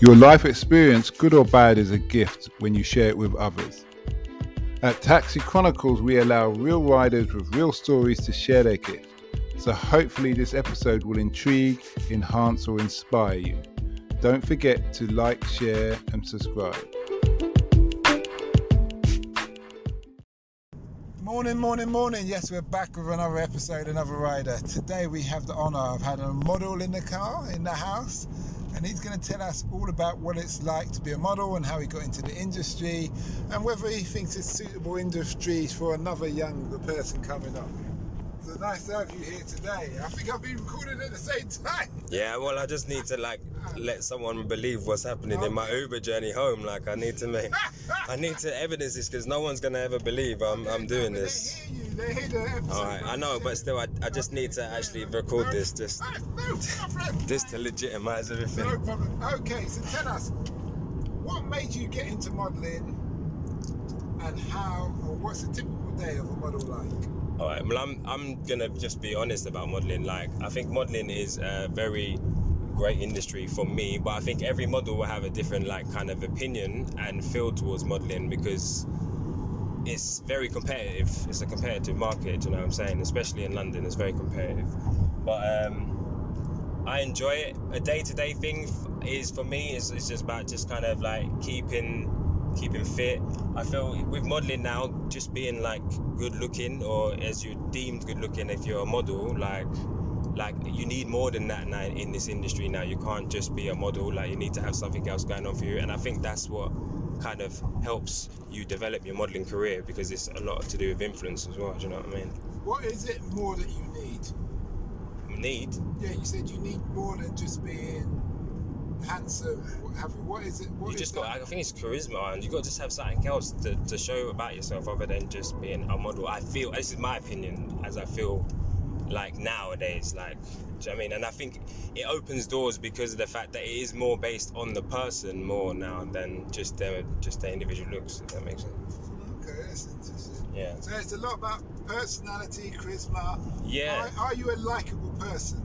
Your life experience, good or bad, is a gift when you share it with others. At Taxi Chronicles, we allow real riders with real stories to share their gift. So hopefully this episode will intrigue, enhance or inspire you. Don't forget to like, share and subscribe. Morning. Yes, we're back with another episode, another rider. Today we have the honour of having a model in the house. And he's going to tell us all about what it's like to be a model and how he got into the industry and whether he thinks it's suitable industries for another younger person coming up. So nice to have you here today. I think I've been recording at the same time. Yeah, well, I just need to let someone believe what's happening in my Uber journey home. I need to evidence this because no one's going to ever believe I'm doing this. They hear the episode. All right, I know, but still, I just need to actually record this just to legitimize everything. No problem. Okay, so tell us, what made you get into modelling and how, or what's a typical day of a model like? All right, well, I'm going to just be honest about modelling. I think modelling is a very great industry for me, but I think every model will have a different kind of opinion and feel towards modelling because it's very competitive. It's a competitive market, you know what I'm saying? Especially in London, it's very competitive. But I enjoy it. A day-to-day thing is, for me, is just about kind of keeping fit. I feel with modelling now, just being good looking, or as you're deemed good looking if you're a model, you need more than that now in this industry now. You can't just be a model, you need to have something else going on for you. And I think that's what kind of helps you develop your modelling career, because it's a lot to do with influence as well, do you know what I mean? What is it more that you need? Need? Yeah, you said you need more than just being handsome. What is it? I think it's charisma, and you got to just have something else to show about yourself other than just being a model. I feel, this is my opinion, as I feel nowadays, do you know what I mean? And I think it opens doors because of the fact that it is more based on the person more now than just their individual looks, if that makes sense. Okay, that's interesting. Yeah. So it's a lot about personality, charisma. Yeah. Are you a likeable person?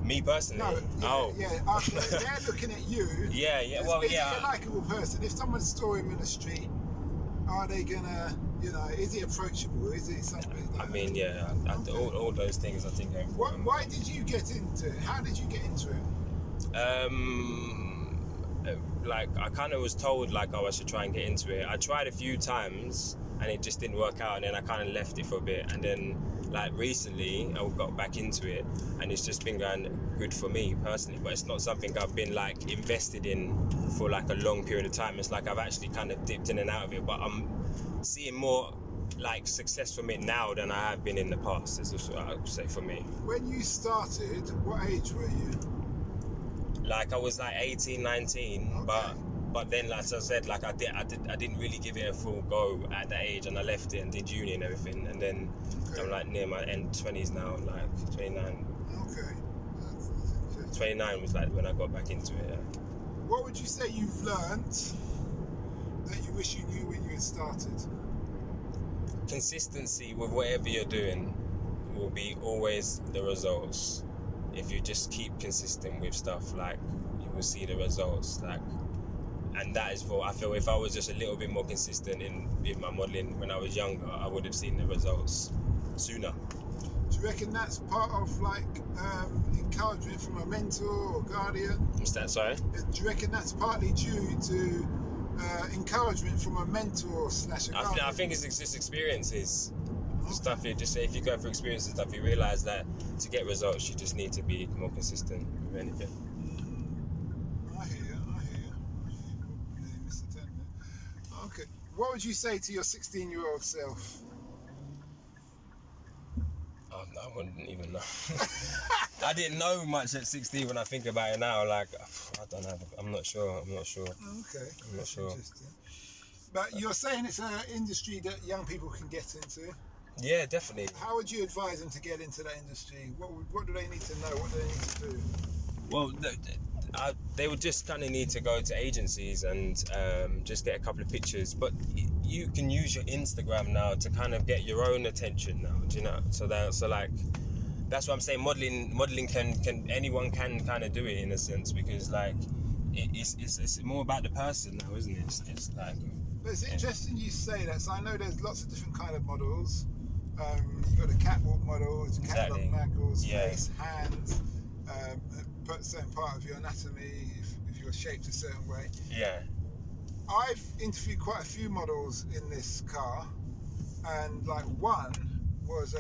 Me personally? No. Yeah. They're looking at you. Yeah. Well, is yeah. he a likeable person? If someone saw him in the street, are they gonna? Is he approachable? Is he something? I mean, yeah, all those things I think are important. Why did you get into it? How did you get into it? I kind of was told I should try and get into it. I tried a few times and it just didn't work out, and then I kind of left it for a bit, and then recently I got back into it, and it's just been going good for me personally. But it's not something I've been invested in for a long period of time. It's I've actually kind of dipped in and out of it, but I'm seeing more success from it now than I have been in the past. Is what I would say for me. When you started, what age were you? I was 18, 19, okay. But then, as I said, I didn't really give it a full go at that age, and I left it and did uni and everything, and then I'm near my end 20s now, 29. Okay. That's 29 was when I got back into it. Yeah. What would you say you've learnt that you wish you knew when you had started? Consistency with whatever you're doing will be always the results. If you just keep consistent with stuff, you will see the results. And that is I feel if I was just a little bit more consistent in my modelling when I was younger, I would have seen the results sooner. Do you reckon that's part of encouragement from a mentor or guardian? What's that, sorry? Do you reckon that's partly due to encouragement from a mentor / a guardian? I think it's just experiences. Stuff if you go through experiences and stuff, you realise that to get results you just need to be more consistent with anything. I hear you. Mr. 10. Okay. What would you say to your 16-year-old self? I wouldn't even know. I didn't know much at 16 when I think about it now. I'm not sure. Okay. I'm not sure. But you're saying it's an industry that young people can get into? Yeah, definitely. How would you advise them to get into that industry? What do they need to know? What do they need to do? Well, they would just kind of need to go to agencies and just get a couple of pictures. But you can use your Instagram now to kind of get your own attention now, do you know? So that's what I'm saying. Modeling can anyone can kind of do it in a sense, because it's more about the person now, isn't it? It's like. But it's interesting you say that. So I know there's lots of different kind of models. You've got the catwalk models, catwalk models, face, hands, put a certain part of your anatomy if you're shaped a certain way. Yeah. I've interviewed quite a few models in this car, and like one was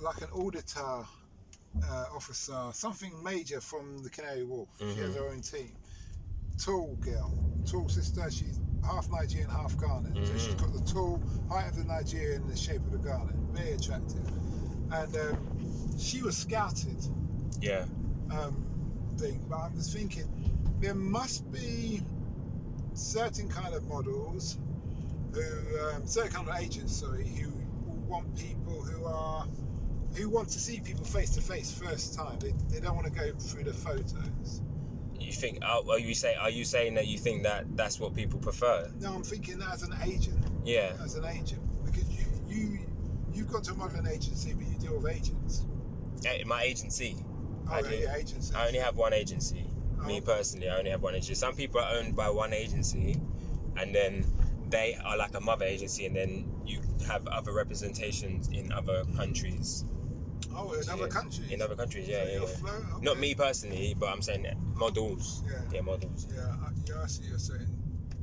like an auditor officer, something major from the Canary Wharf. She has her own team. Tall girl, tall sister. She's half Nigerian, half Ghanaian. So she's got the tall height of the Nigerian and the shape of the Ghanaian. Very attractive. And she was scouted. Yeah. Thing, but I'm just thinking there must be certain kind of models who, certain kind of agents, who want people who want to see people face to face first time. They don't want to go through the photos. You think? Are you saying that you think that that's what people prefer? No, I'm thinking as an agent. Yeah. As an agent, because you've got to a modelling agency, but you deal with agents. My agency. Oh, yeah, agency. I only have one agency. Oh. Me personally, I only have one agency. Some people are owned by one agency, and then they are like a mother agency, and then you have other representations in other countries. Oh, in other countries? In other countries, yeah, so yeah. Okay. Not me personally, but I'm saying models. Yeah. Yeah, models. Yeah, I see what you're saying.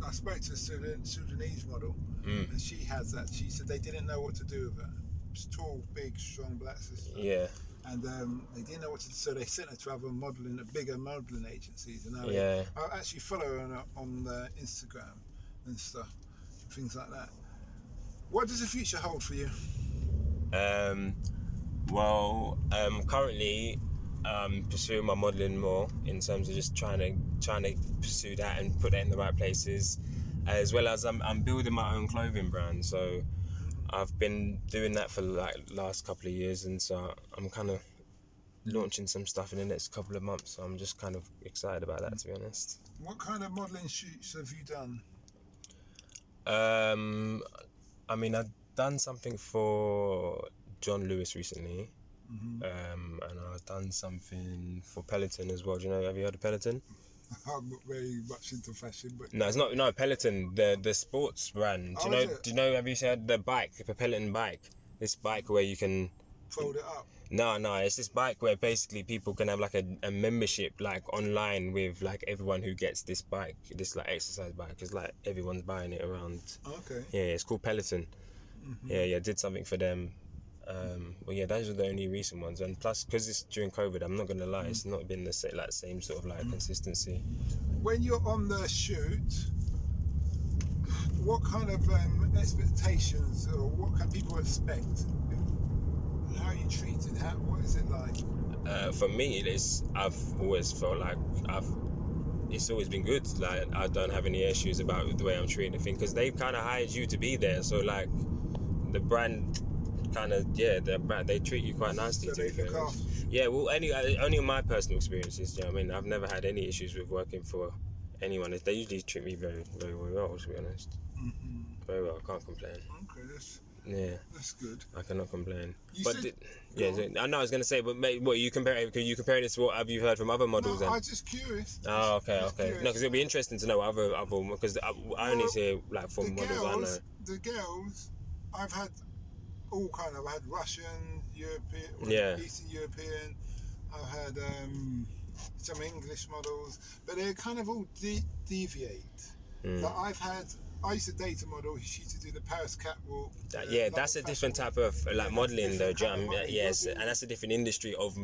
I spoke to a Sudanese model, and she has that. She said they didn't know what to do with her. She's tall, big, strong black sister. Yeah. And they didn't know what to do, so they sent her to other bigger modelling agencies. And I actually follow her on Instagram and stuff, things like that. What does the future hold for you? Currently, pursuing my modelling more in terms of just trying to pursue that and put that in the right places, as well as I'm building my own clothing brand. So I've been doing that for like last couple of years, and so I'm kind of launching some stuff in the next couple of months. So I'm just kind of excited about that, to be honest. What kind of modelling shoots have you done? I mean, I've done something for John Lewis recently, and I've done something for Peloton as well. Have you heard of Peloton? I'm not very much into fashion, but no, it's not. No, Peloton, the sports brand. Do you know? Have you heard the bike, the Peloton bike? This bike where you can fold it up. No, it's this bike where basically people can have like a membership like online with like everyone who gets this bike, this like exercise bike. It's like everyone's buying it around. Okay. Yeah, it's called Peloton. Yeah, did something for them. Those are the only recent ones, and plus because it's during COVID, I'm not gonna lie, it's not been the same sort of like consistency. When you're on the shoot, what kind of expectations, or what can people expect? How are you treated? What is it like? For me, I've always felt like it's always been good. Like I don't have any issues about the way I'm treating the thing, because they've kind of hired you to be there. So like the brand kind of they treat you quite nicely. So they look after you. Yeah, well, only in my personal experiences. I mean, I've never had any issues with working for anyone. They usually treat me very, very well, to be honest. Very well. I can't complain. Okay, that's good. I cannot complain. I know I was going to say, but mate, what you compare this to what have you heard from other models? No, then? I'm just curious. Oh, okay. Curious. No, because it'll be interesting to know other because I only see like from models I know. The girls, I've had all kind of. I had Russian, European, Eastern European. I've had some English models, but they kind of all deviate. Like I used to date a model. She used to do the Paris catwalk. That's a different type of like modelling, though. Yes, and that's a different industry of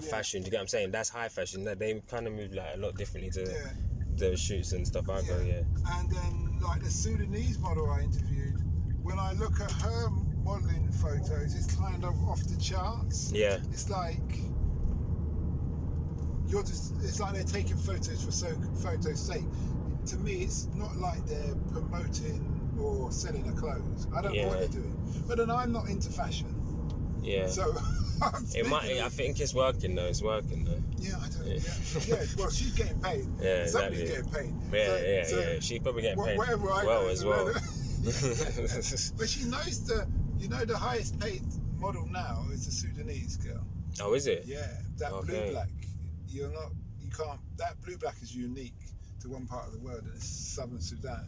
fashion. Do you get what I'm saying? That's high fashion. They kind of move like a lot differently to the shoots and stuff. I go. And then like the Sudanese model I interviewed, when I look at her modelling photos, it's kind of off the charts. Yeah. It's like it's like they're taking photos for photos' sake. To me, it's not like they're promoting or selling her clothes. I don't know what they're doing. But then I'm not into fashion. Yeah. So I think it's working though. Yeah, I don't. Yeah. Well, she's getting paid. Yeah, somebody's getting paid. So she's probably getting paid well as well. But she knows the highest paid model now is a Sudanese girl. Oh, is it? Yeah, that blue black. you can't. That blue black is unique to one part of the world, and it's Southern Sudan.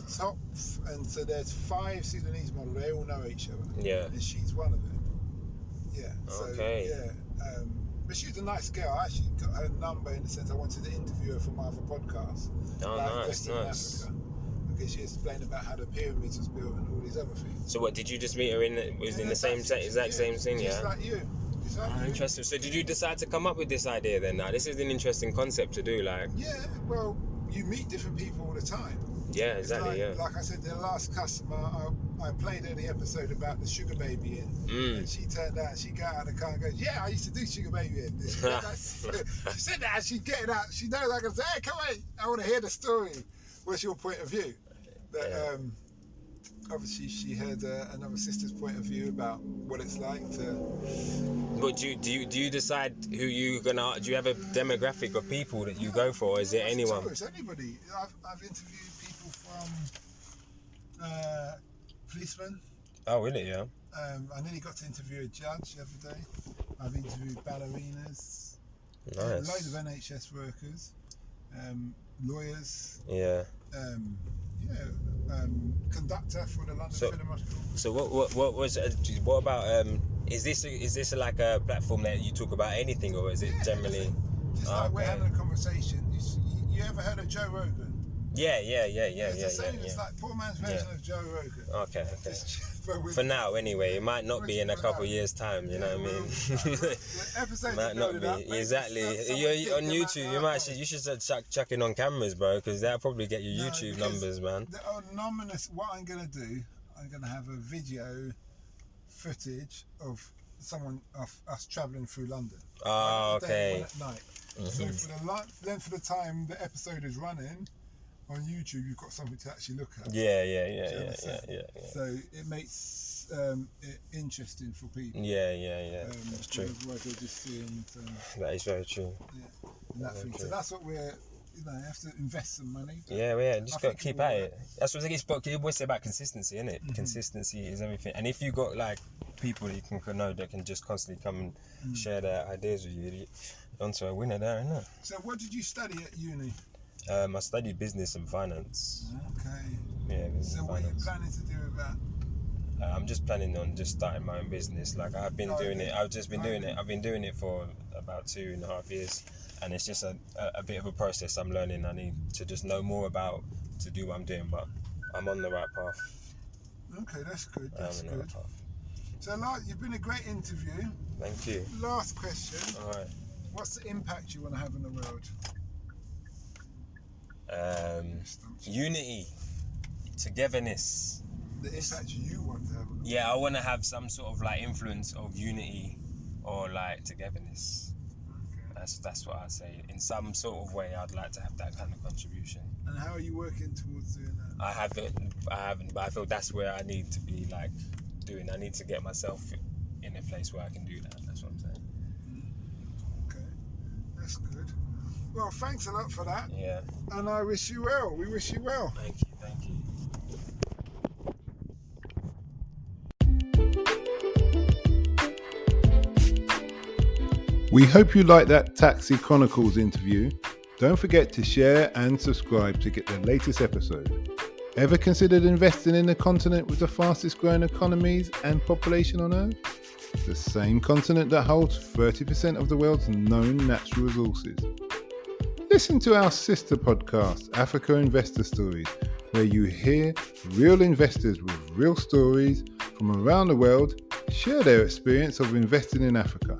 So there's 5 Sudanese models. They all know each other. Yeah. And she's one of them. Yeah. So, Okay. yeah. But she's a nice girl. I actually got her number in the sense I wanted to interview her for my other podcast. Oh, nice. In Africa, because she explained about how the pyramids was built and all these other things. So what, did you just meet her in the same exact same thing? Just like you. Interesting. So did you decide to come up with this idea then? Now this is an interesting concept to do. Like. Yeah. Well, you meet different people all the time. Yeah, exactly. Like I said, the last customer, I played her the episode about the sugar baby and she turned out, she got out of the car and goes, yeah, I used to do sugar baby in. She said that, she'd get it out. She knows I can say, hey, come on, I want to hear the story. What's your point of view? But obviously she heard another sister's point of view about what it's like to... But do you decide who you gonna? Do you have a demographic of people that you go for, or is it anyone? It's anybody. I've interviewed people from policemen. Oh, really? Yeah. I nearly got to interview a judge the other day. I've interviewed ballerinas. Nice. Loads of NHS workers, lawyers. Yeah. Conductor for the London Philharmonic. So what about is this like a platform that you talk about anything, or is it generally? Just like we're having a conversation. You ever heard of Joe Rogan? Yeah. It's like poor man's version of Joe Rogan. Okay. For now, anyway, it might not be in a couple of years' time. You know what I mean? The episodes might not be exactly. You're on YouTube. You should start chucking on cameras, bro, because that'll probably get your YouTube numbers, man. The anonymous. What I'm gonna do, I'm gonna have a video footage of us travelling through London. Oh, okay. At night. So for the time the episode is running on YouTube, you've got something to actually look at. Yeah. So it makes it interesting for people. Yeah. That's true. Otherwise they're just seeing. That is very true. Yeah, and that thing. So that's what we're. You have to invest some money. Yeah. Just got to keep at it. That's what I think. You always say about consistency, isn't it? Mm-hmm. Consistency is everything. And if you got like people that you can know that can just constantly come and share their ideas with you, you're onto a winner there, isn't it? So what did you study at uni? I studied business and finance. Okay. Yeah. So what are you planning to do with that? I'm just planning on just starting my own business. Like I've been doing it. I've been doing it for about 2.5 years, and it's just a bit of a process I'm learning. I need to just know more about to do what I'm doing, but I'm on the right path. Okay, that's good. That's good. Right path. So, you've been a great interview. Thank you. Last question. All right. What's the impact you want to have in the world? Unity, togetherness. The impact you want to have on the world? Yeah, I want to have some sort of like influence of unity or like togetherness. Okay. That's what I'd say. In some sort of way, I'd like to have that kind of contribution. And how are you working towards doing that? I haven't, but I feel that's where I need to be like doing. I need to get myself in a place where I can do that. That's what I'm saying. Okay, that's good. Well, thanks a lot for that. Yeah. And I wish you well. We wish you well. Thank you. We hope you liked that Taxi Chronicles interview. Don't forget to share and subscribe to get the latest episode. Ever considered investing in the continent with the fastest growing economies and population on Earth? The same continent that holds 30% of the world's known natural resources. Listen to our sister podcast, Africa Investor Stories, where you hear real investors with real stories from around the world share their experience of investing in Africa.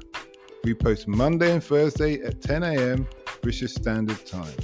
We post Monday and Thursday at 10 a.m. British Standard Time.